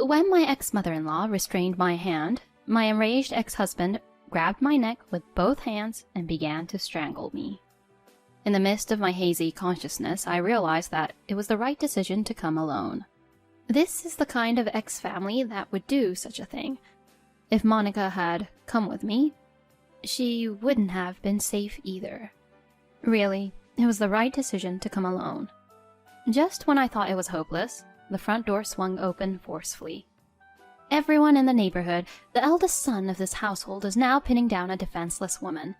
When my ex-mother-in-law restrained my hand, my enraged ex-husband grabbed my neck with both hands and began to strangle me. In the midst of my hazy consciousness, I realized that it was the right decision to come alone. This is the kind of ex-family that would do such a thing. If Monica had come with me, she wouldn't have been safe either. Really, it was the right decision to come alone. Just when I thought it was hopeless, the front door swung open forcefully. Everyone in the neighborhood, the eldest son of this household, is now pinning down a defenseless woman.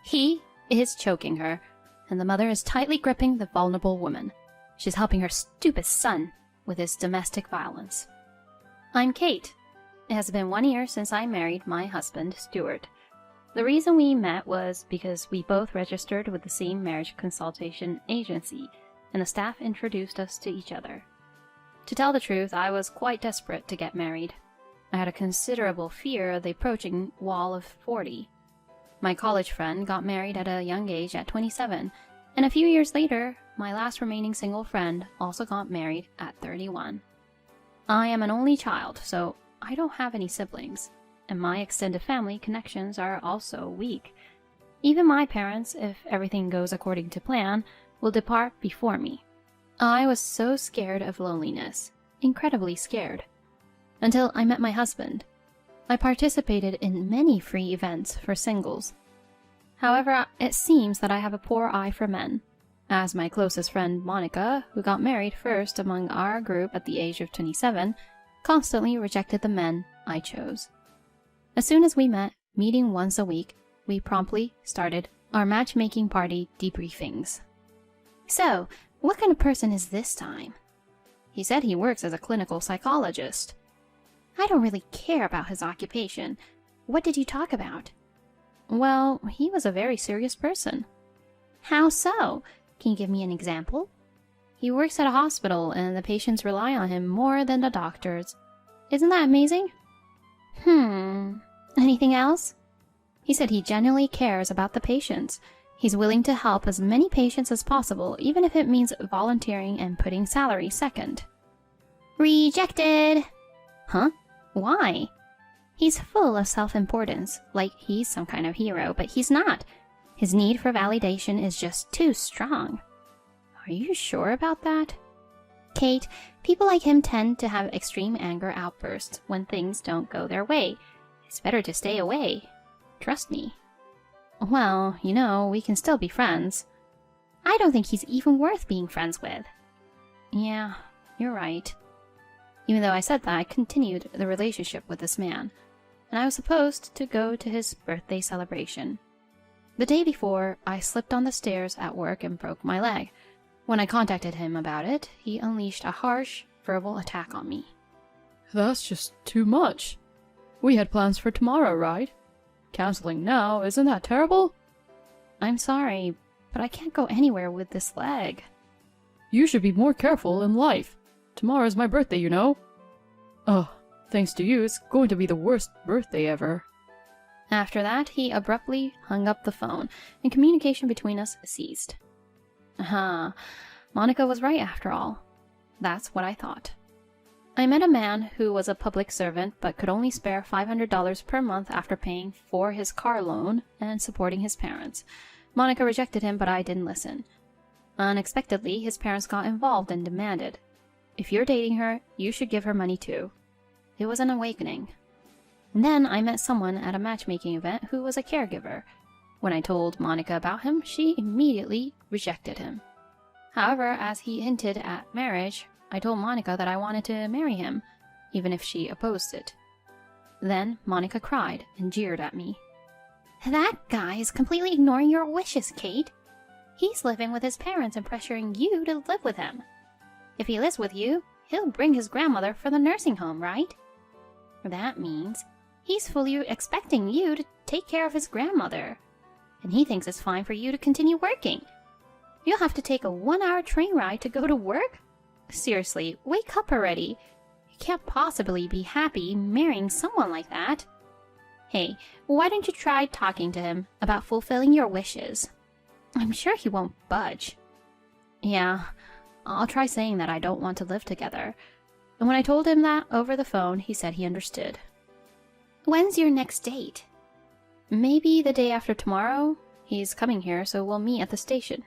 He is choking her, and the mother is tightly gripping the vulnerable woman. She's helping her stupid son with his domestic violence. I'm Kate. It has been 1 year since I married my husband, Stuart. The reason we met was because we both registered with the same marriage consultation agency, and the staff introduced us to each other. To tell the truth, I was quite desperate to get married. I had a considerable fear of the approaching wall of 40. My college friend got married at a young age at 27, and a few years later, my last remaining single friend also got married at 31. I am an only child, so I don't have any siblings, and my extended family connections are also weak. Even my parents, if everything goes according to plan, will depart before me. I was so scared of loneliness, incredibly scared, until I met my husband. I participated in many free events for singles. However, it seems that I have a poor eye for men, as my closest friend Monica, who got married first among our group at the age of 27, constantly rejected the men I chose. As soon as we met, meeting once a week, we promptly started our matchmaking party debriefings. So, what kind of person is this time? He said he works as a clinical psychologist. I don't really care about his occupation. What did you talk about? Well, he was a very serious person. How so? Can you give me an example? He works at a hospital and the patients rely on him more than the doctors. Isn't that amazing? Anything else? He said he genuinely cares about the patients. He's willing to help as many patients as possible, even if it means volunteering and putting salary second. Rejected! Huh? Why? He's full of self-importance, like he's some kind of hero, but he's not. His need for validation is just too strong. Are you sure about that? Kate, people like him tend to have extreme anger outbursts when things don't go their way. It's better to stay away. Trust me. Well, you know, we can still be friends. I don't think he's even worth being friends with. Yeah, you're right. Even though I said that, I continued the relationship with this man, and I was supposed to go to his birthday celebration. The day before, I slipped on the stairs at work and broke my leg. When I contacted him about it, he unleashed a harsh, verbal attack on me. That's just too much. We had plans for tomorrow, right? Canceling now, isn't that terrible? I'm sorry, but I can't go anywhere with this leg. You should be more careful in life. Tomorrow's my birthday, you know. Oh, thanks to you, it's going to be the worst birthday ever. After that, he abruptly hung up the phone, and communication between us ceased. Monica was right after all. That's what I thought. I met a man who was a public servant but could only spare $500 per month after paying for his car loan and supporting his parents. Monica rejected him, but I didn't listen. Unexpectedly, his parents got involved and demanded, "If you're dating her, you should give her money too." It was an awakening. And then I met someone at a matchmaking event who was a caregiver. When I told Monica about him, she immediately rejected him. However, as he hinted at marriage, I told Monica that I wanted to marry him, even if she opposed it. Then Monica cried and jeered at me. That guy is completely ignoring your wishes, Kate. He's living with his parents and pressuring you to live with him. If he lives with you, he'll bring his grandmother for the nursing home, right? That means he's fully expecting you to take care of his grandmother. And he thinks it's fine for you to continue working. You'll have to take a 1-hour train ride to go to work? Seriously, wake up already. You can't possibly be happy marrying someone like that. Hey, why don't you try talking to him about fulfilling your wishes? I'm sure he won't budge. Yeah, I'll try saying that I don't want to live together. And when I told him that over the phone, he said he understood. When's your next date? Maybe the day after tomorrow. He's coming here, so we'll meet at the station.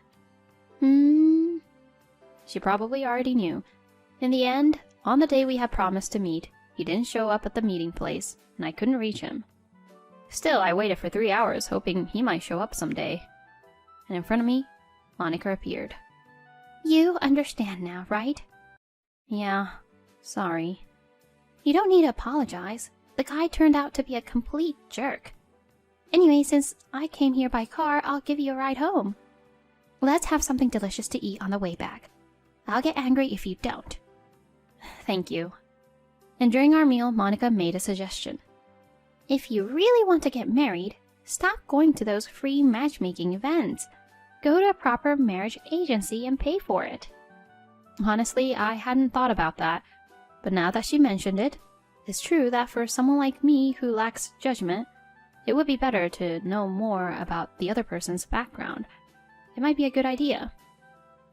She probably already knew. In the end, on the day we had promised to meet, he didn't show up at the meeting place, and I couldn't reach him. Still, I waited for 3 hours, hoping he might show up someday. And in front of me, Monica appeared. You understand now, right? Yeah, sorry. You don't need to apologize. The guy turned out to be a complete jerk. Anyway, since I came here by car, I'll give you a ride home. Let's have something delicious to eat on the way back. I'll get angry if you don't. Thank you. And during our meal, Monica made a suggestion. If you really want to get married, stop going to those free matchmaking events. Go to a proper marriage agency and pay for it. Honestly, I hadn't thought about that, but now that she mentioned it, it's true that for someone like me who lacks judgment, it would be better to know more about the other person's background. It might be a good idea.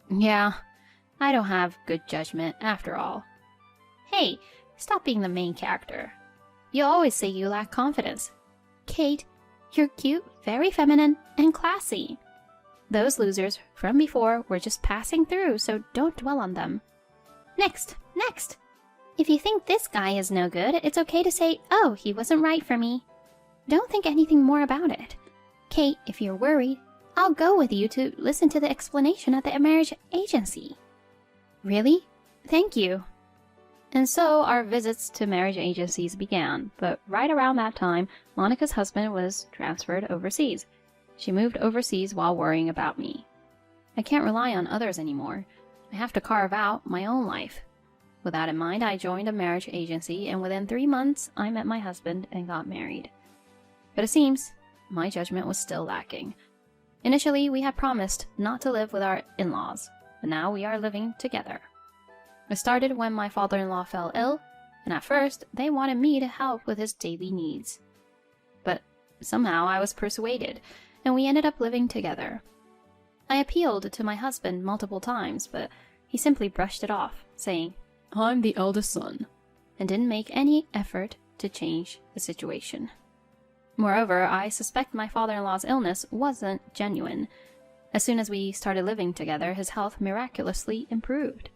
Yeah, I don't have good judgment after all. Hey, stop being the main character. You always say you lack confidence. Kate, you're cute, very feminine, and classy. Those losers from before were just passing through, so don't dwell on them. Next! If you think this guy is no good, it's okay to say, oh, he wasn't right for me. Don't think anything more about it. Kate, if you're worried, I'll go with you to listen to the explanation at the marriage agency. Really? Thank you. And so our visits to marriage agencies began, but right around that time, Monica's husband was transferred overseas. She moved overseas while worrying about me. I can't rely on others anymore. I have to carve out my own life. With that in mind, I joined a marriage agency, and within 3 months, I met my husband and got married. But it seems my judgment was still lacking. Initially, we had promised not to live with our in-laws, but now we are living together. It started when my father-in-law fell ill, and at first, they wanted me to help with his daily needs. But somehow I was persuaded, and we ended up living together. I appealed to my husband multiple times, but he simply brushed it off, saying, I'm the eldest son, and didn't make any effort to change the situation. Moreover, I suspect my father-in-law's illness wasn't genuine. As soon as we started living together, his health miraculously improved.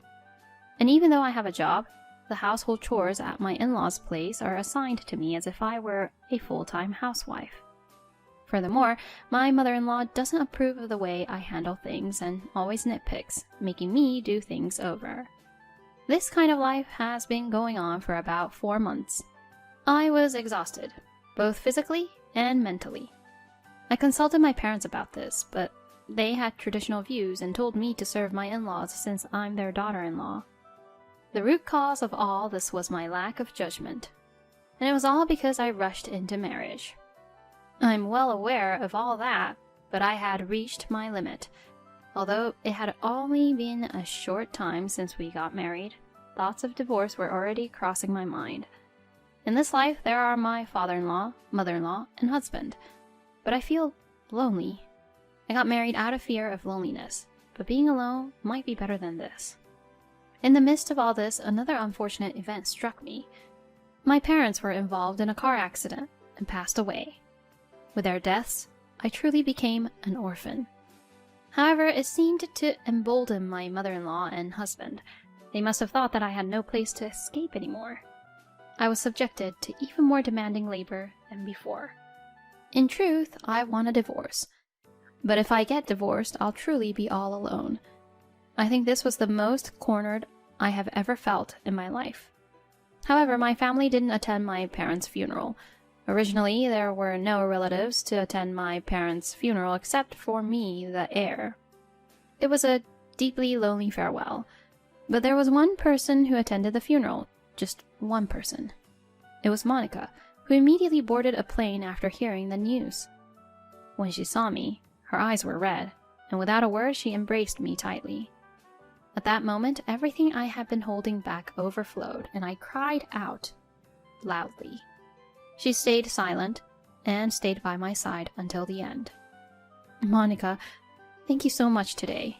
And even though I have a job, the household chores at my in-laws' place are assigned to me as if I were a full-time housewife. Furthermore, my mother-in-law doesn't approve of the way I handle things and always nitpicks, making me do things over. This kind of life has been going on for about 4 months. I was exhausted, both physically and mentally. I consulted my parents about this, but they had traditional views and told me to serve my in-laws since I'm their daughter-in-law. The root cause of all this was my lack of judgment, and it was all because I rushed into marriage. I'm well aware of all that, but I had reached my limit. Although it had only been a short time since we got married, thoughts of divorce were already crossing my mind. In this life, there are my father-in-law, mother-in-law, and husband, but I feel lonely. I got married out of fear of loneliness, but being alone might be better than this. In the midst of all this, another unfortunate event struck me. My parents were involved in a car accident and passed away. With their deaths, I truly became an orphan. However, it seemed to embolden my mother-in-law and husband. They must have thought that I had no place to escape anymore. I was subjected to even more demanding labor than before. In truth, I want a divorce. But if I get divorced, I'll truly be all alone. I think this was the most cornered I have ever felt in my life. However, my family didn't attend my parents' funeral. Originally, there were no relatives to attend my parents' funeral except for me, the heir. It was a deeply lonely farewell, but there was one person who attended the funeral, just one person. It was Monica, who immediately boarded a plane after hearing the news. When she saw me, her eyes were red, and without a word she embraced me tightly. At that moment, everything I had been holding back overflowed, and I cried out loudly. She stayed silent, and stayed by my side until the end. Monica, thank you so much today.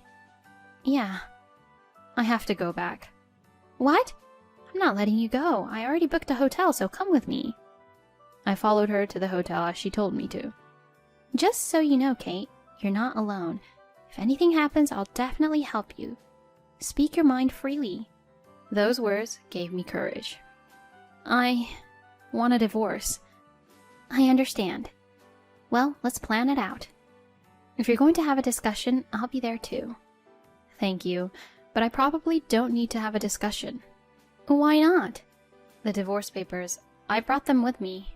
Yeah, I have to go back. What? I'm not letting you go. I already booked a hotel, so come with me. I followed her to the hotel as she told me to. Just so you know, Kate, you're not alone. If anything happens, I'll definitely help you. Speak your mind freely. Those words gave me courage. I want a divorce. I understand. Well, let's plan it out. If you're going to have a discussion, I'll be there too. Thank you, but I probably don't need to have a discussion. Why not? The divorce papers, I brought them with me.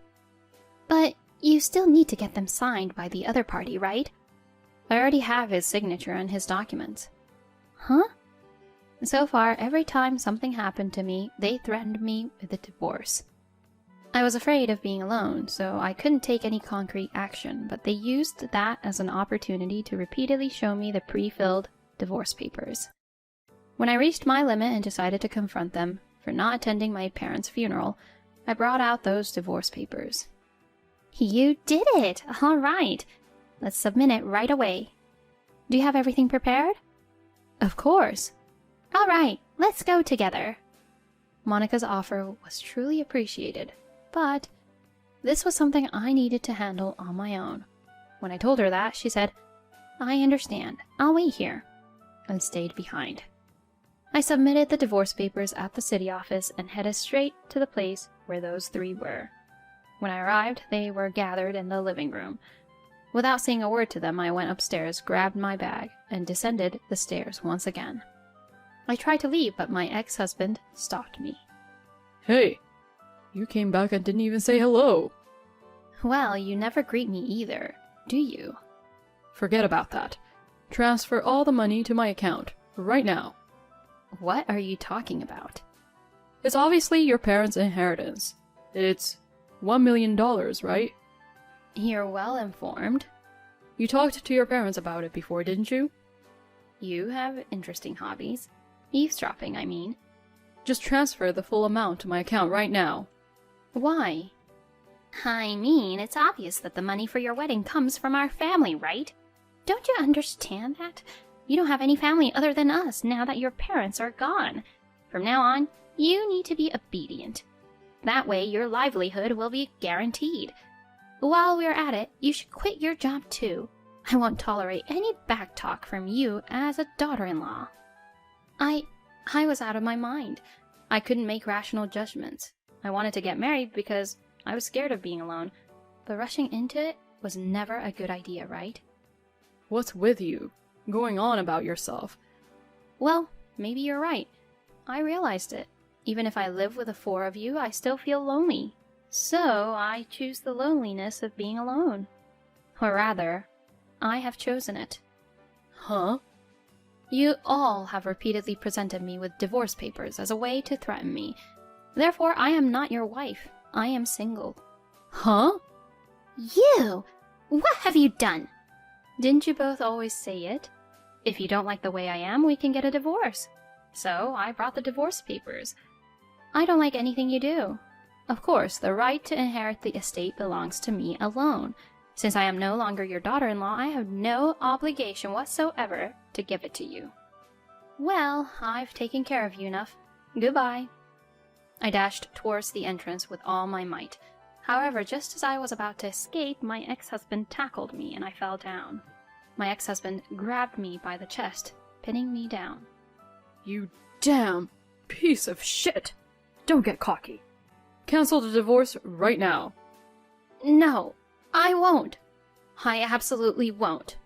But you still need to get them signed by the other party, right? I already have his signature on his documents. Huh? So far, every time something happened to me, they threatened me with a divorce. I was afraid of being alone, so I couldn't take any concrete action, but they used that as an opportunity to repeatedly show me the pre-filled divorce papers. When I reached my limit and decided to confront them for not attending my parents' funeral, I brought out those divorce papers. You did it! All right. Let's submit it right away. Do you have everything prepared? Of course. All right, let's go together. Monica's offer was truly appreciated, but this was something I needed to handle on my own. When I told her that, she said, I understand. I'll wait here, and stayed behind. I submitted the divorce papers at the city office and headed straight to the place where those three were. When I arrived, they were gathered in the living room. Without saying a word to them, I went upstairs, grabbed my bag, and descended the stairs once again. I tried to leave, but my ex-husband stopped me. Hey, you came back and didn't even say hello. Well, you never greet me either, do you? Forget about that. Transfer all the money to my account, right now. What are you talking about? It's obviously your parents' inheritance. It's $1 million, right? You're well informed. You talked to your parents about it before, didn't you? You have interesting hobbies. Eavesdropping, I mean. Just transfer the full amount to my account right now. Why? I mean, it's obvious that the money for your wedding comes from our family, right? Don't you understand that? You don't have any family other than us now that your parents are gone. From now on, you need to be obedient. That way, your livelihood will be guaranteed. While we're at it, you should quit your job too. I won't tolerate any backtalk from you as a daughter-in-law. I was out of my mind. I couldn't make rational judgments. I wanted to get married because I was scared of being alone, but rushing into it was never a good idea, right? What's with you? Going on about yourself. Well, maybe you're right. I realized it. Even if I live with the four of you, I still feel lonely. So I choose the loneliness of being alone. Or rather, I have chosen it. Huh? You all have repeatedly presented me with divorce papers as a way to threaten me. Therefore, I am not your wife. I am single. Huh? You! What have you done? Didn't you both always say it? If you don't like the way I am, we can get a divorce. So I brought the divorce papers. I don't like anything you do. Of course, the right to inherit the estate belongs to me alone. Since I am no longer your daughter-in-law, I have no obligation whatsoever to give it to you. Well, I've taken care of you enough. Goodbye. I dashed towards the entrance with all my might. However, just as I was about to escape, my ex-husband tackled me and I fell down. My ex-husband grabbed me by the chest, pinning me down. You damn piece of shit! Don't get cocky. Cancel the divorce right now. No, I won't. I absolutely won't.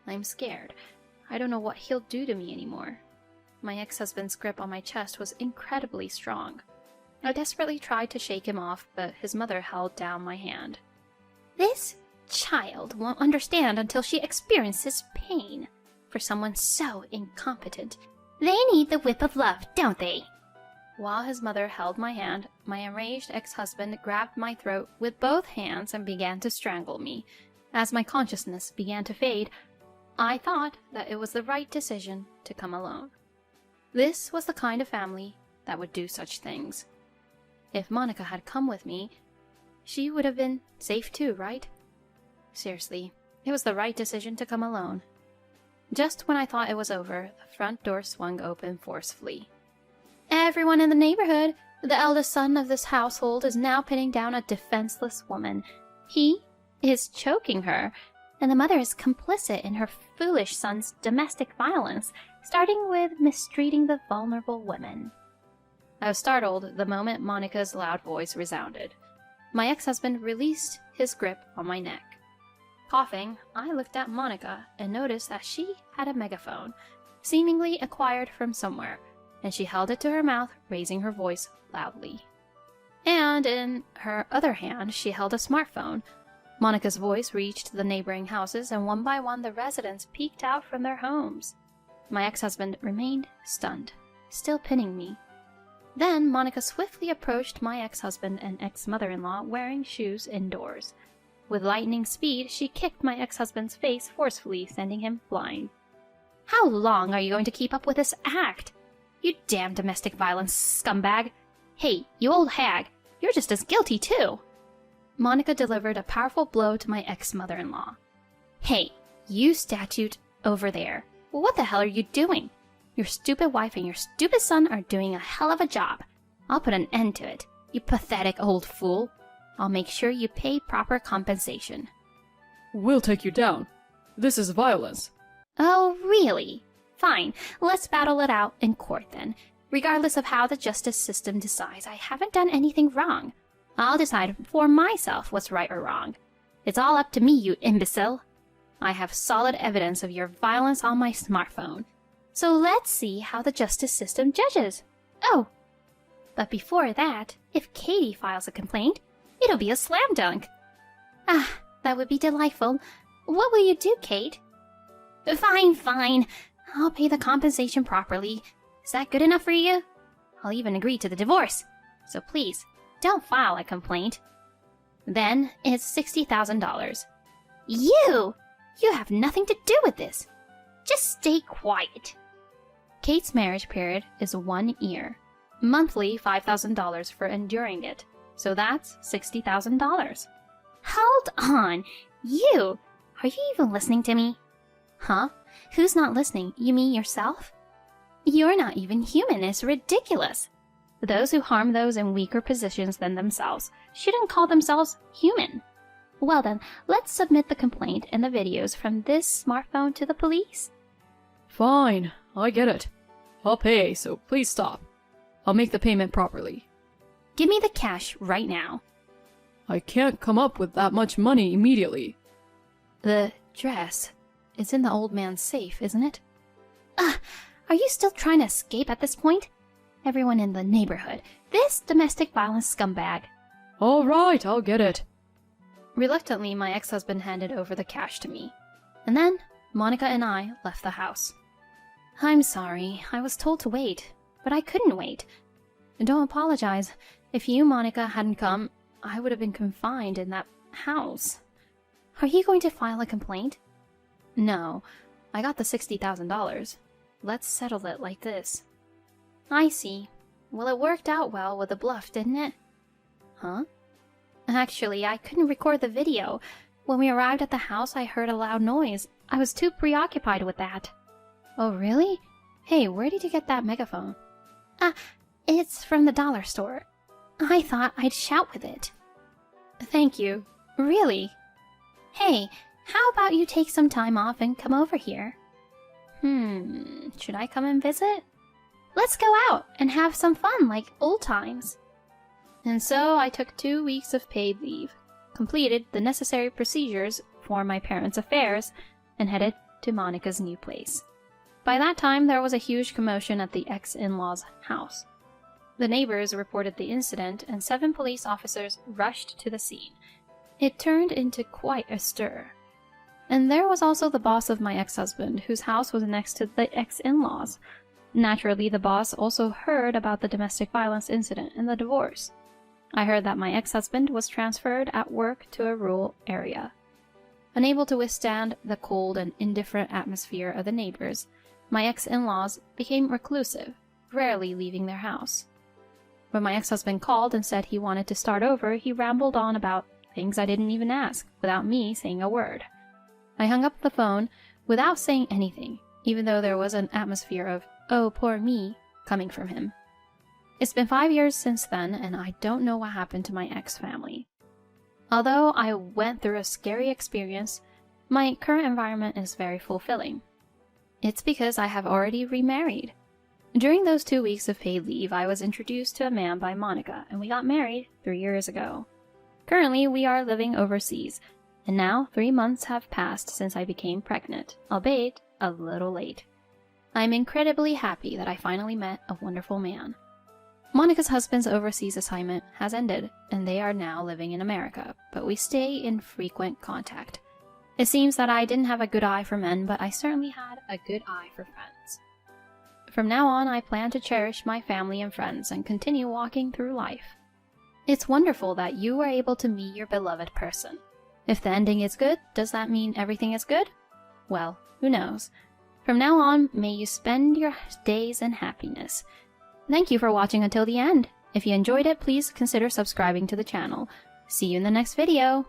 I'm scared. I don't know what he'll do to me anymore. My ex-husband's grip on my chest was incredibly strong. I desperately tried to shake him off, but his mother held down my hand. This child won't understand until she experiences pain. For someone so incompetent, they need the whip of love, don't they? While his mother held my hand, my enraged ex-husband grabbed my throat with both hands and began to strangle me. As my consciousness began to fade, I thought that it was the right decision to come alone. This was the kind of family that would do such things. If Monica had come with me, she would have been safe too, right? Seriously, it was the right decision to come alone. Just when I thought it was over, the front door swung open forcefully. Everyone in the neighborhood, the eldest son of this household, is now pinning down a defenseless woman. He is choking her, and the mother is complicit in her foolish son's domestic violence, starting with mistreating the vulnerable women. I was startled the moment Monica's loud voice resounded. My ex-husband released his grip on my neck. Coughing, I looked at Monica and noticed that she had a megaphone, seemingly acquired from somewhere, and she held it to her mouth, raising her voice loudly. And in her other hand, she held a smartphone. Monica's voice reached the neighboring houses, and one by one the residents peeked out from their homes. My ex-husband remained stunned, still pinning me. Then Monica swiftly approached my ex-husband and ex-mother-in-law wearing shoes indoors. With lightning speed, she kicked my ex-husband's face forcefully, sending him flying. How long are you going to keep up with this act? You damn domestic violence scumbag! Hey, you old hag, you're just as guilty too! Monica delivered a powerful blow to my ex-mother-in-law. Hey, you statue over there. What the hell are you doing? Your stupid wife and your stupid son are doing a hell of a job. I'll put an end to it, you pathetic old fool. I'll make sure you pay proper compensation. We'll take you down. This is violence. Oh, really? Fine, let's battle it out in court then. Regardless of how the justice system decides, I haven't done anything wrong. I'll decide for myself what's right or wrong. It's all up to me, you imbecile. I have solid evidence of your violence on my smartphone. So let's see how the justice system judges. Oh, but before that, if Katie files a complaint, it'll be a slam dunk. Ah, that would be delightful. What will you do, Kate? Fine. I'll pay the compensation properly. Is that good enough for you? I'll even agree to the divorce. So please, don't file a complaint. Then it's $60,000. You have nothing to do with this. Just stay quiet. Kate's marriage period is 1 year. Monthly $5,000 for enduring it. So that's $60,000. Hold on. Are you even listening to me? Huh? Who's not listening? You mean yourself? You're not even human. It's ridiculous. Those who harm those in weaker positions than themselves shouldn't call themselves human. Well then, let's submit the complaint and the videos from this smartphone to the police. Fine, I get it. I'll pay, so please stop. I'll make the payment properly. Give me the cash right now. I can't come up with that much money immediately. The dress is in the old man's safe, isn't it? Are you still trying to escape at this point? Everyone in the neighborhood, this domestic violence scumbag. All right, I'll get it. Reluctantly, my ex-husband handed over the cash to me. And then, Monica and I left the house. I'm sorry, I was told to wait, but I couldn't wait. And don't apologize. If you, Monica, hadn't come, I would have been confined in that house. Are you going to file a complaint? No, I got the $60,000. Let's settle it like this. I see. Well, it worked out well with the bluff, didn't it? Huh? Actually, I couldn't record the video. When we arrived at the house, I heard a loud noise. I was too preoccupied with that. Oh, really? Hey, where did you get that megaphone? It's from the dollar store. I thought I'd shout with it. Thank you. Really? Hey, how about you take some time off and come over here? Should I come and visit? Let's go out and have some fun like old times. And so I took 2 weeks of paid leave, completed the necessary procedures for my parents' affairs, and headed to Monica's new place. By that time, there was a huge commotion at the ex-in-law's house. The neighbors reported the incident, and 7 police officers rushed to the scene. It turned into quite a stir. And there was also the boss of my ex-husband, whose house was next to the ex-in-laws. Naturally, the boss also heard about the domestic violence incident and the divorce. I heard that my ex-husband was transferred at work to a rural area. Unable to withstand the cold and indifferent atmosphere of the neighbors, my ex-in-laws became reclusive, rarely leaving their house. When my ex-husband called and said he wanted to start over, he rambled on about things I didn't even ask, without me saying a word. I hung up the phone without saying anything, even though there was an atmosphere of, "Oh, poor me," coming from him. It's been 5 years since then, and I don't know what happened to my ex family. Although I went through a scary experience, my current environment is very fulfilling. It's because I have already remarried. During those 2 weeks of paid leave, I was introduced to a man by Monica, and we got married 3 years ago. Currently, we are living overseas, and now 3 months have passed since I became pregnant, albeit a little late. I'm incredibly happy that I finally met a wonderful man. Monica's husband's overseas assignment has ended, and they are now living in America, but we stay in frequent contact. It seems that I didn't have a good eye for men, but I certainly had a good eye for friends. From now on, I plan to cherish my family and friends and continue walking through life. It's wonderful that you were able to meet your beloved person. If the ending is good, does that mean everything is good? Well, who knows? From now on, may you spend your days in happiness. Thank you for watching until the end. If you enjoyed it, please consider subscribing to the channel. See you in the next video.